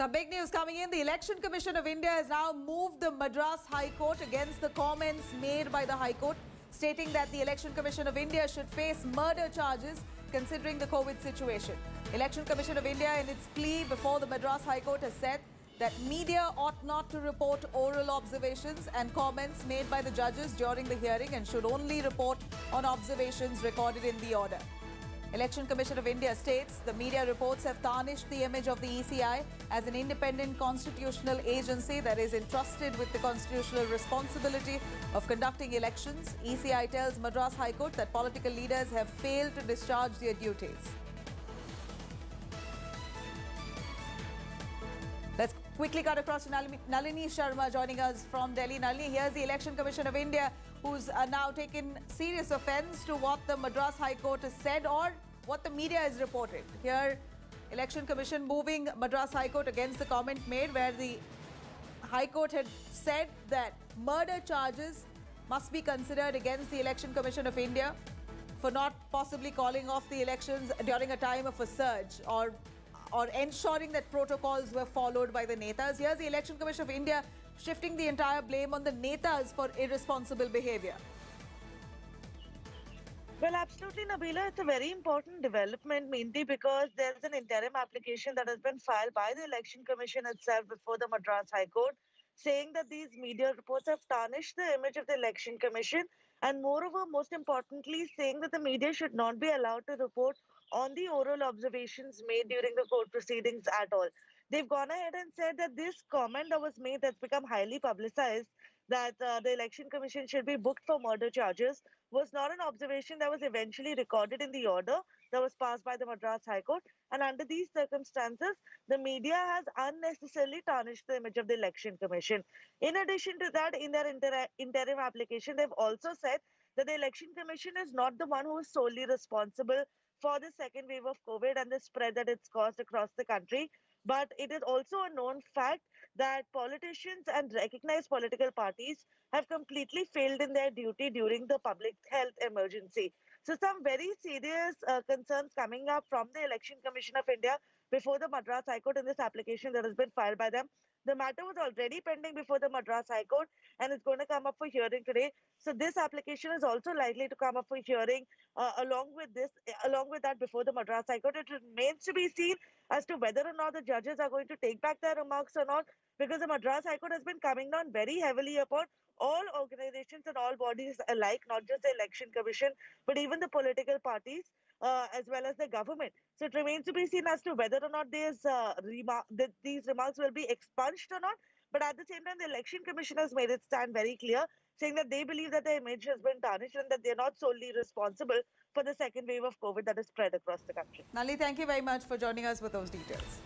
Some big news coming in. The Election Commission of India has now moved the Madras High Court against the comments made by the High Court, stating that the Election Commission of India should face murder charges considering the COVID situation. Election Commission of India, in its plea before the Madras High Court, has said that media ought not to report oral observations and comments made by the judges during the hearing and should only report on observations recorded in the order. Election Commission of India states the media reports have tarnished the image of the ECI as an independent constitutional agency that is entrusted with the constitutional responsibility of conducting elections. ECI tells Madras High Court that political leaders have failed to discharge their duties. Let's quickly cut across to Nalini Sharma joining us from Delhi. Nalini, here's the Election Commission of India, who's now taken serious offence to what the Madras High Court has said or what the media has reported. Here, Election Commission moving Madras High Court against the comment made where the High Court had said that murder charges must be considered against the Election Commission of India for not possibly calling off the elections during a time of a surge or ensuring that protocols were followed by the Netas. Here's the Election Commission of India shifting the entire blame on the Netas for irresponsible behaviour. Well, absolutely, Nabila. It's a very important development, mainly because there's an interim application that has been filed by the Election Commission itself before the Madras High Court, saying that these media reports have tarnished the image of the Election Commission, and moreover, most importantly, saying that the media should not be allowed to report on the oral observations made during the court proceedings at all. They've gone ahead and said that this comment that was made, that's become highly publicized, that the Election Commission should be booked for murder charges, was not an observation that was eventually recorded in the order that was passed by the Madras High Court. And under these circumstances, the media has unnecessarily tarnished the image of the Election Commission. In addition to that, in their interim application, they've also said that the Election Commission is not the one who is solely responsible for the second wave of COVID and the spread that it's caused across the country. But it is also a known fact that politicians and recognized political parties have completely failed in their duty during the public health emergency. So some very serious concerns coming up from the Election Commission of India before the Madras High Court in this application that has been filed by them. The matter was already pending before the Madras High Court and it's going to come up for hearing today. So this application is also likely to come up for hearing along with that before the Madras High Court. It remains to be seen as to whether or not the judges are going to take back their remarks or not, because the Madras High Court has been coming down very heavily upon all organizations and all bodies alike, not just the Election Commission, but even the political parties as well as the government. So it remains to be seen as to whether or not these remarks will be expunged or not. But at the same time, the Election Commission has made its stand very clear, saying that they believe that the image has been tarnished and that they're not solely responsible for the second wave of COVID that is spread across the country. Nali, thank you very much for joining us with those details.